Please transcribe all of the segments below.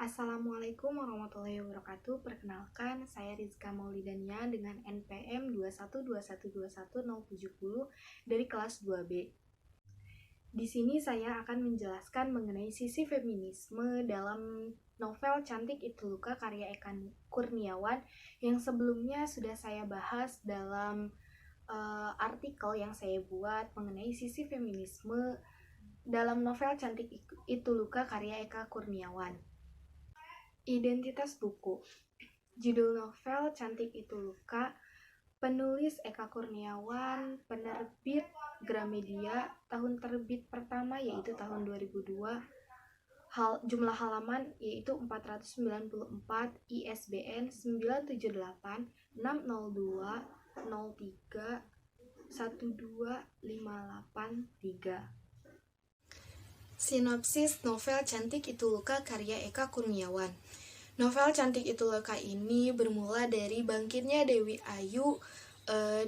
Assalamualaikum warahmatullahi wabarakatuh. Perkenalkan, saya Rizka Maulidania dengan NPM 212121070 dari kelas 2B. Di sini saya akan menjelaskan mengenai sisi feminisme dalam novel Cantik Itu Luka karya Eka Kurniawan yang sebelumnya sudah saya bahas dalam artikel yang saya buat mengenai sisi feminisme dalam novel Cantik Itu Luka karya Eka Kurniawan. Identitas buku. Judul novel Cantik Itu Luka, penulis Eka Kurniawan, penerbit Gramedia, tahun terbit pertama yaitu tahun 2002, jumlah halaman yaitu 494, ISBN 978 602 03 12583. Sinopsis novel Cantik Itu Luka karya Eka Kurniawan. Novel Cantik Itu Luka ini bermula dari bangkitnya Dewi Ayu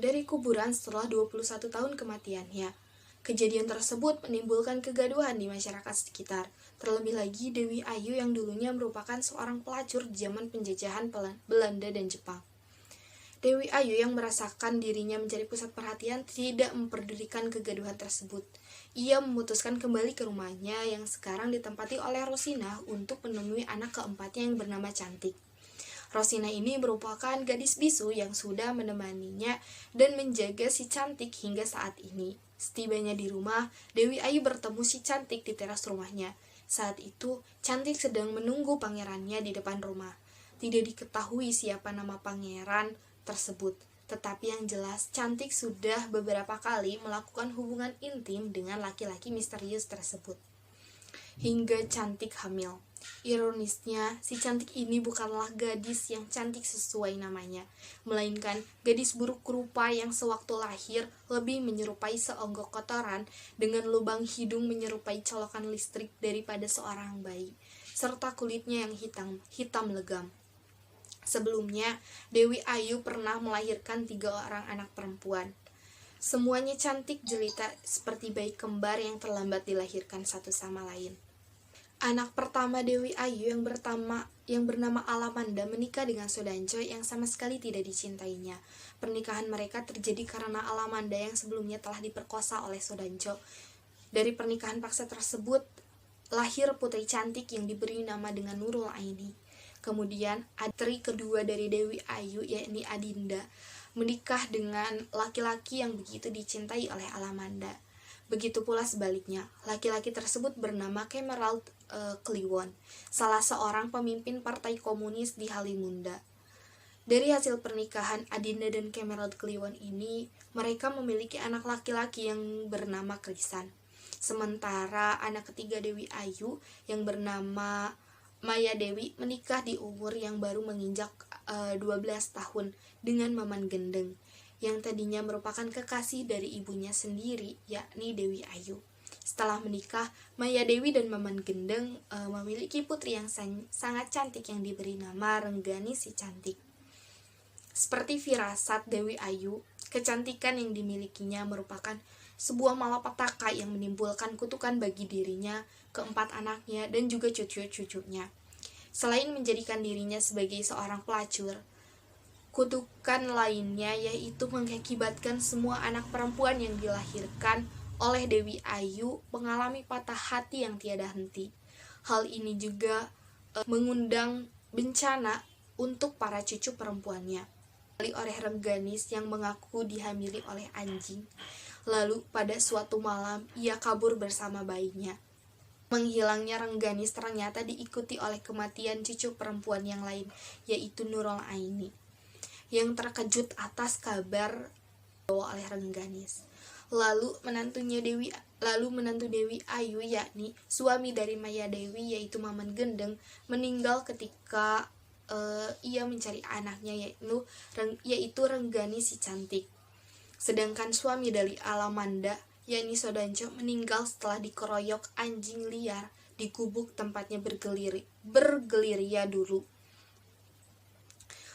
dari kuburan setelah 21 tahun kematiannya. Kejadian tersebut menimbulkan kegaduhan di masyarakat sekitar. Terlebih lagi Dewi Ayu yang dulunya merupakan seorang pelacur di zaman penjajahan Belanda dan Jepang. Dewi Ayu yang merasakan dirinya menjadi pusat perhatian tidak memperdulikan kegaduhan tersebut. Ia memutuskan kembali ke rumahnya yang sekarang ditempati oleh Rosina untuk menemui anak keempatnya yang bernama Cantik. Rosina ini merupakan gadis bisu yang sudah menemaninya dan menjaga si Cantik hingga saat ini. Setibanya di rumah, Dewi Ayu bertemu si Cantik di teras rumahnya. Saat itu, Cantik sedang menunggu pangerannya di depan rumah. Tidak diketahui siapa nama pangeran tersebut, tetapi yang jelas Cantik sudah beberapa kali melakukan hubungan intim dengan laki-laki misterius tersebut hingga Cantik hamil. Ironisnya, si Cantik ini bukanlah gadis yang cantik sesuai namanya, melainkan gadis buruk rupa yang sewaktu lahir lebih menyerupai seonggok kotoran dengan lubang hidung menyerupai colokan listrik daripada seorang bayi, serta kulitnya yang hitam legam. Sebelumnya, Dewi Ayu pernah melahirkan 3 orang anak perempuan. Semuanya cantik jelita seperti bayi kembar yang terlambat dilahirkan satu sama lain. Anak pertama Dewi Ayu yang bernama Alamanda menikah dengan Sodanjo yang sama sekali tidak dicintainya. Pernikahan mereka terjadi karena Alamanda yang sebelumnya telah diperkosa oleh Sodanjo. Dari pernikahan paksa tersebut, lahir putri cantik yang diberi nama dengan Nurul Aini. Kemudian, istri kedua dari Dewi Ayu, yakni Adinda, menikah dengan laki-laki yang begitu dicintai oleh Alamanda. Begitu pula sebaliknya, laki-laki tersebut bernama Kemerald Kliwon, salah seorang pemimpin partai komunis di Halimunda. Dari hasil pernikahan Adinda dan Kemerald Kliwon ini, mereka memiliki anak laki-laki yang bernama Krisan. Sementara anak ketiga Dewi Ayu yang bernama Maya Dewi menikah di umur yang baru menginjak 12 tahun dengan Maman Gendeng, yang tadinya merupakan kekasih dari ibunya sendiri, yakni Dewi Ayu. Setelah menikah, Maya Dewi dan Maman Gendeng memiliki putri yang sangat cantik yang diberi nama Renggani si Cantik. Seperti firasat Dewi Ayu, kecantikan yang dimilikinya merupakan sebuah malapetaka yang menimbulkan kutukan bagi dirinya, keempat anaknya, dan juga cucu-cucunya. Selain menjadikan dirinya sebagai seorang pelacur, kutukan lainnya yaitu mengakibatkan semua anak perempuan yang dilahirkan oleh Dewi Ayu mengalami patah hati yang tiada henti. Hal ini juga mengundang bencana untuk para cucu perempuannya. Oleh Rengganis yang mengaku dihamili oleh anjing. Lalu pada suatu malam ia kabur bersama bayinya. Menghilangnya Rengganis ternyata diikuti oleh kematian cucu perempuan yang lain, yaitu Nurul Aini, yang terkejut atas kabar dibawa oleh Rengganis. Lalu menantu Dewi Ayu, yakni suami dari Maya Dewi, yaitu Maman Gendeng, meninggal ketika ia mencari anaknya, yaitu Renggani si Cantik. Sedangkan suami dari Alamanda, yakni Sodanjo, meninggal setelah dikeroyok anjing liar di gubuk tempatnya bergerilya dulu.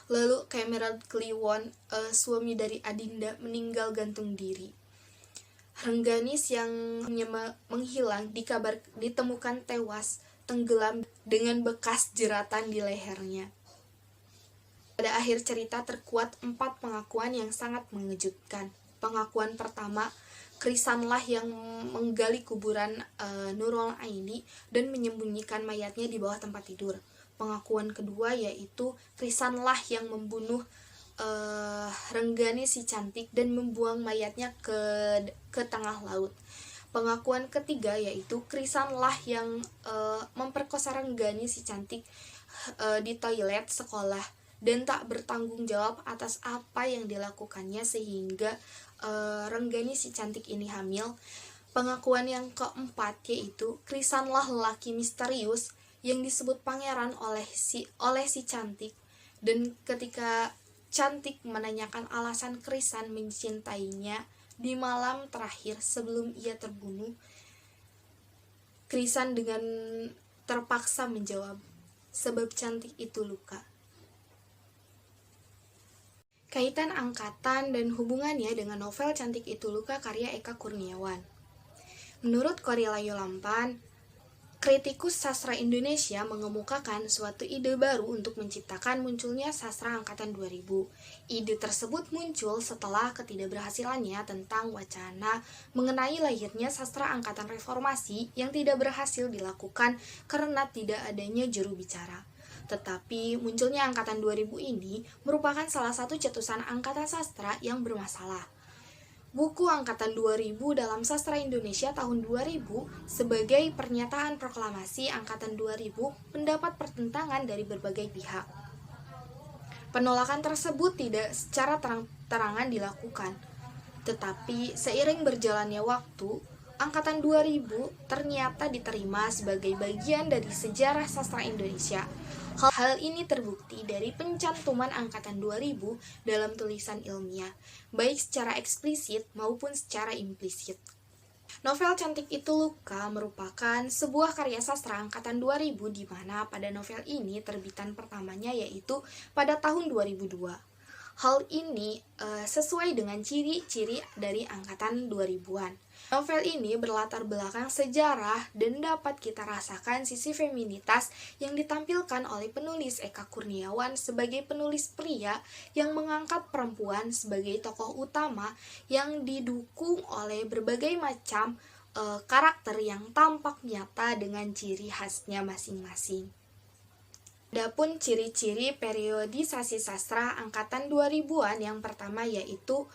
Lalu Kemerald Kliwon, suami dari Adinda, meninggal gantung diri. Rengganis yang menghilang ditemukan tewas tenggelam dengan bekas jeratan di lehernya. Pada akhir cerita terkuat 4 pengakuan yang sangat mengejutkan. Pengakuan pertama, Krisanlah yang menggali kuburan Nurul Aini dan menyembunyikan mayatnya di bawah tempat tidur. Pengakuan kedua yaitu Krisanlah yang membunuh Renggani si cantik dan membuang mayatnya ke tengah laut. Pengakuan ketiga yaitu Krisanlah yang memperkosa Renggani si cantik di toilet sekolah dan tak bertanggung jawab atas apa yang dilakukannya sehingga Renggani si cantik ini hamil. Pengakuan yang keempat yaitu Krisanlah lelaki misterius yang disebut pangeran oleh si cantik, dan ketika cantik menanyakan alasan Krisan mencintainya di malam terakhir sebelum ia terbunuh, Krisan dengan terpaksa menjawab, sebab cantik itu luka. Kaitan angkatan dan hubungannya dengan novel Cantik Itu Luka karya Eka Kurniawan. Menurut Korila Yolampan, kritikus sastra Indonesia mengemukakan suatu ide baru untuk menciptakan munculnya sastra angkatan 2000. Ide tersebut muncul setelah ketidakberhasilannya tentang wacana mengenai lahirnya sastra angkatan reformasi yang tidak berhasil dilakukan karena tidak adanya juru bicara. Tetapi munculnya angkatan 2000 ini merupakan salah satu cetusan angkatan sastra yang bermasalah. Buku Angkatan 2000 dalam Sastra Indonesia tahun 2000 sebagai pernyataan proklamasi Angkatan 2000 mendapat pertentangan dari berbagai pihak. Penolakan tersebut tidak secara terang-terangan dilakukan, tetapi seiring berjalannya waktu, Angkatan 2000 ternyata diterima sebagai bagian dari sejarah sastra Indonesia. Hal ini terbukti dari pencantuman Angkatan 2000 dalam tulisan ilmiah, baik secara eksplisit maupun secara implisit. Novel Cantik Itu Luka merupakan sebuah karya sastra Angkatan 2000 di mana pada novel ini terbitan pertamanya yaitu pada tahun 2002. Hal ini sesuai dengan ciri-ciri dari Angkatan 2000-an. Novel ini berlatar belakang sejarah dan dapat kita rasakan sisi feminitas yang ditampilkan oleh penulis Eka Kurniawan sebagai penulis pria yang mengangkat perempuan sebagai tokoh utama yang didukung oleh berbagai macam karakter yang tampak nyata dengan ciri khasnya masing-masing. Adapun ciri-ciri periodisasi sastra angkatan 2000-an yang pertama yaitu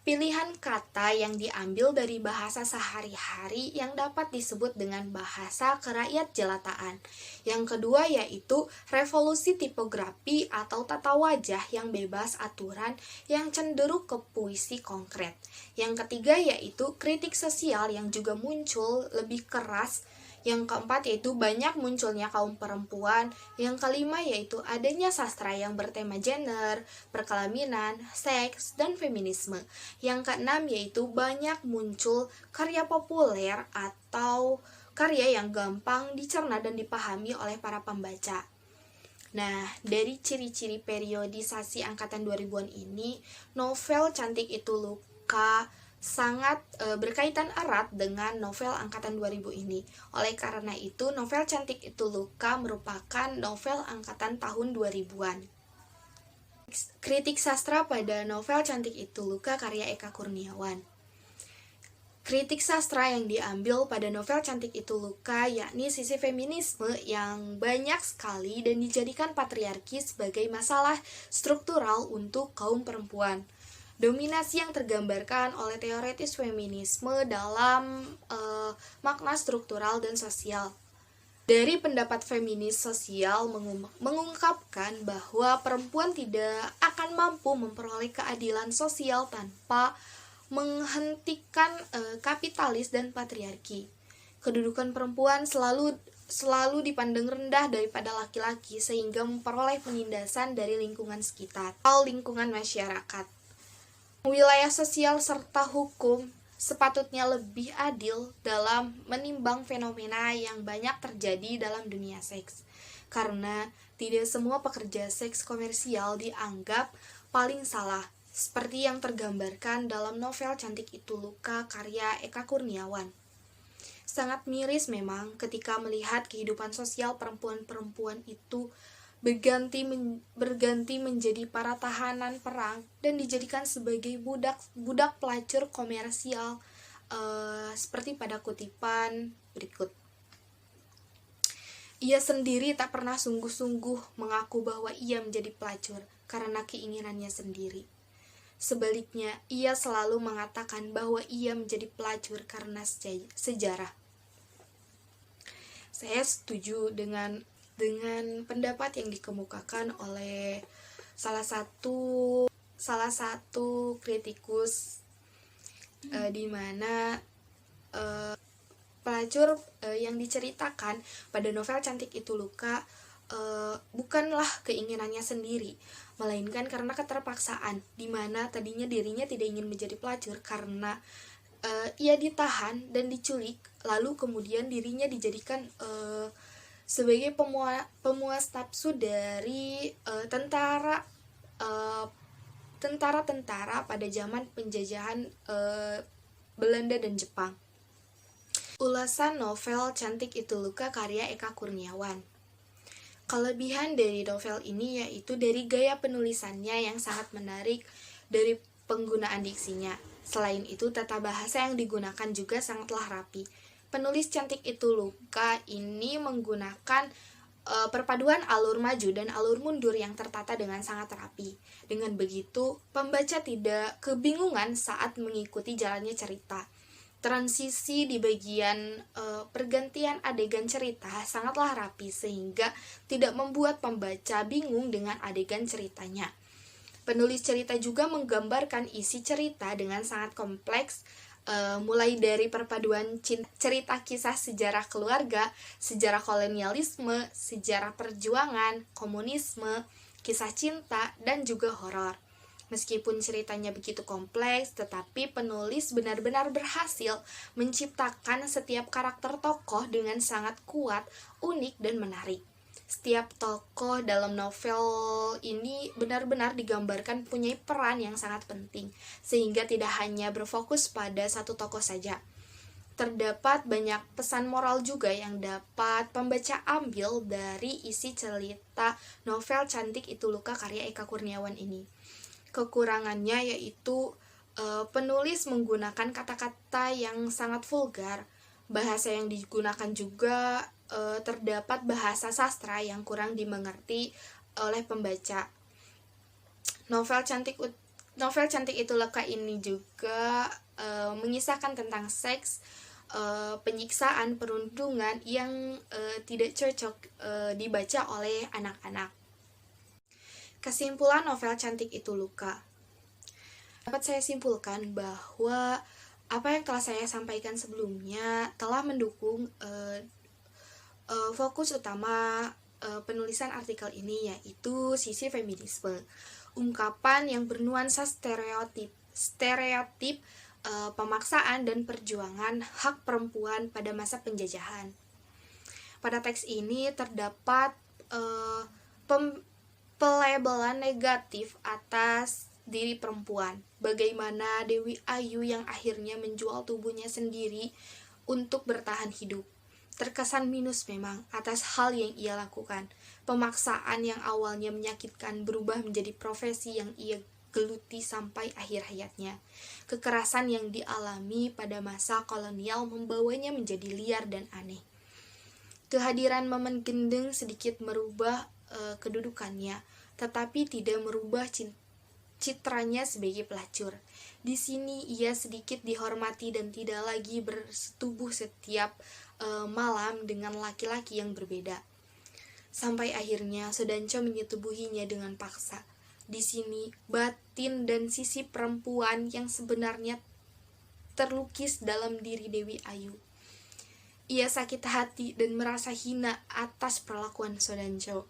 pilihan kata yang diambil dari bahasa sehari-hari yang dapat disebut dengan bahasa kerakyat jelataan. Yang kedua yaitu revolusi tipografi atau tata wajah yang bebas aturan yang cenderung ke puisi konkret. Yang ketiga yaitu kritik sosial yang juga muncul lebih keras. Yang keempat yaitu banyak munculnya kaum perempuan. Yang kelima yaitu adanya sastra yang bertema gender, perkelaminan, seks, dan feminisme. Yang keenam yaitu banyak muncul karya populer atau karya yang gampang dicerna dan dipahami oleh para pembaca. Nah, dari ciri-ciri periodisasi angkatan 2000-an ini, novel Cantik Itu Luka sangat berkaitan erat dengan novel angkatan 2000 ini. Oleh karena itu, novel Cantik Itu Luka merupakan novel angkatan tahun 2000-an. Kritik sastra pada novel Cantik Itu Luka karya Eka Kurniawan. Kritik sastra yang diambil pada novel Cantik Itu Luka yakni sisi feminisme yang banyak sekali dan dijadikan patriarki sebagai masalah struktural untuk kaum perempuan. Dominasi yang tergambarkan oleh teoritis feminisme dalam makna struktural dan sosial. Dari pendapat feminis sosial mengungkapkan bahwa perempuan tidak akan mampu memperoleh keadilan sosial tanpa menghentikan kapitalis dan patriarki. Kedudukan perempuan selalu dipandang rendah daripada laki-laki sehingga memperoleh penindasan dari lingkungan sekitar atau lingkungan masyarakat. Wilayah sosial serta hukum sepatutnya lebih adil dalam menimbang fenomena yang banyak terjadi dalam dunia seks. Karena tidak semua pekerja seks komersial dianggap paling salah, seperti yang tergambarkan dalam novel Cantik Itu Luka karya Eka Kurniawan. Sangat miris memang ketika melihat kehidupan sosial perempuan-perempuan itu berganti menjadi para tahanan perang dan dijadikan sebagai budak pelacur komersial, seperti pada kutipan berikut. Ia sendiri tak pernah sungguh-sungguh mengaku bahwa ia menjadi pelacur karena keinginannya sendiri. Sebaliknya, ia selalu mengatakan bahwa ia menjadi pelacur karena sejarah. Saya setuju dengan pendapat yang dikemukakan oleh salah satu kritikus, di mana pelacur yang diceritakan pada novel Cantik Itu Luka bukanlah keinginannya sendiri, melainkan karena keterpaksaan, di mana tadinya dirinya tidak ingin menjadi pelacur karena ia ditahan dan diculik, lalu kemudian dirinya dijadikan sebagai pemuas nafsu dari tentara pada zaman penjajahan Belanda dan Jepang. Ulasan novel Cantik Itu Luka karya Eka Kurniawan. Kelebihan dari novel ini yaitu dari gaya penulisannya yang sangat menarik, dari penggunaan diksinya. Selain itu, tata bahasa yang digunakan juga sangatlah rapi. Penulis Cantik Itu Luka ini menggunakan perpaduan alur maju dan alur mundur yang tertata dengan sangat rapi. Dengan begitu, pembaca tidak kebingungan saat mengikuti jalannya cerita. Transisi di bagian pergantian adegan cerita sangatlah rapi sehingga tidak membuat pembaca bingung dengan adegan ceritanya. Penulis cerita juga menggambarkan isi cerita dengan sangat kompleks, mulai dari perpaduan cerita kisah sejarah keluarga, sejarah kolonialisme, sejarah perjuangan, komunisme, kisah cinta, dan juga horor. Meskipun ceritanya begitu kompleks, tetapi penulis benar-benar berhasil menciptakan setiap karakter tokoh dengan sangat kuat, unik, dan menarik. Setiap tokoh dalam novel ini benar-benar digambarkan punya peran yang sangat penting, sehingga tidak hanya berfokus pada satu tokoh saja. Terdapat banyak pesan moral juga yang dapat pembaca ambil dari isi cerita novel Cantik Itu Luka karya Eka Kurniawan ini. Kekurangannya yaitu penulis menggunakan kata-kata yang sangat vulgar. Bahasa yang digunakan juga terdapat bahasa sastra yang kurang dimengerti oleh pembaca. Novel Cantik Itu Luka ini juga mengisahkan tentang seks, penyiksaan, perundungan yang tidak cocok dibaca oleh anak-anak. Kesimpulan novel Cantik Itu Luka. Dapat saya simpulkan bahwa apa yang telah saya sampaikan sebelumnya telah mendukung fokus utama penulisan artikel ini, yaitu sisi feminisme. Ungkapan yang bernuansa stereotip pemaksaan dan perjuangan hak perempuan pada masa penjajahan. Pada teks ini terdapat pelabelan negatif atas diri perempuan. Bagaimana Dewi Ayu yang akhirnya menjual tubuhnya sendiri untuk bertahan hidup. Terkesan minus memang atas hal yang ia lakukan. Pemaksaan yang awalnya menyakitkan berubah menjadi profesi yang ia geluti sampai akhir hayatnya. Kekerasan yang dialami pada masa kolonial membawanya menjadi liar dan aneh. Kehadiran Maman Gendeng sedikit merubah kedudukannya, tetapi tidak merubah citranya sebagai pelacur. Di sini ia sedikit dihormati dan tidak lagi bersetubuh setiap malam dengan laki-laki yang berbeda. Sampai akhirnya Sodanco menyetubuhinya dengan paksa. Di sini batin dan sisi perempuan yang sebenarnya terlukis dalam diri Dewi Ayu. Ia sakit hati dan merasa hina atas perlakuan Sodanco.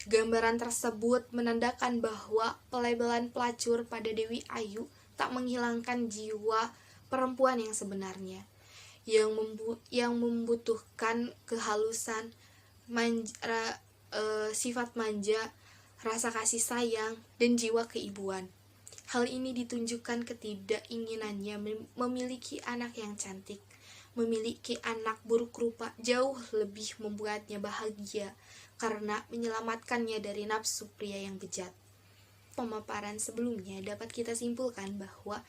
Gambaran tersebut menandakan bahwa pelabelan pelacur pada Dewi Ayu tak menghilangkan jiwa perempuan yang sebenarnya, yang membutuhkan kehalusan, sifat manja, rasa kasih sayang, dan jiwa keibuan. Hal ini ditunjukkan ketidakinginannya memiliki anak yang cantik. memiliki anak buruk rupa jauh lebih membuatnya bahagia karena menyelamatkannya dari nafsu pria yang bejat. Pemaparan sebelumnya dapat kita simpulkan bahwa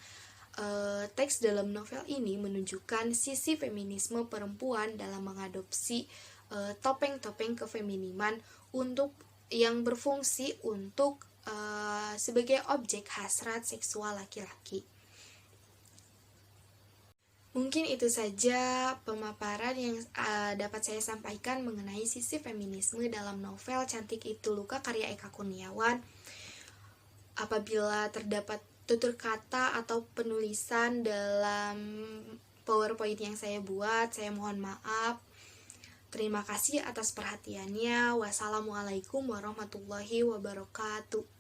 teks dalam novel ini menunjukkan sisi feminisme perempuan dalam mengadopsi topeng-topeng kefeminiman untuk yang berfungsi untuk sebagai objek hasrat seksual laki-laki. Mungkin itu saja pemaparan yang dapat saya sampaikan mengenai sisi feminisme dalam novel Cantik Itu Luka karya Eka Kurniawan. Apabila terdapat tutur kata atau penulisan dalam PowerPoint yang saya buat, saya mohon maaf. Terima kasih atas perhatiannya. Wassalamualaikum warahmatullahi wabarakatuh.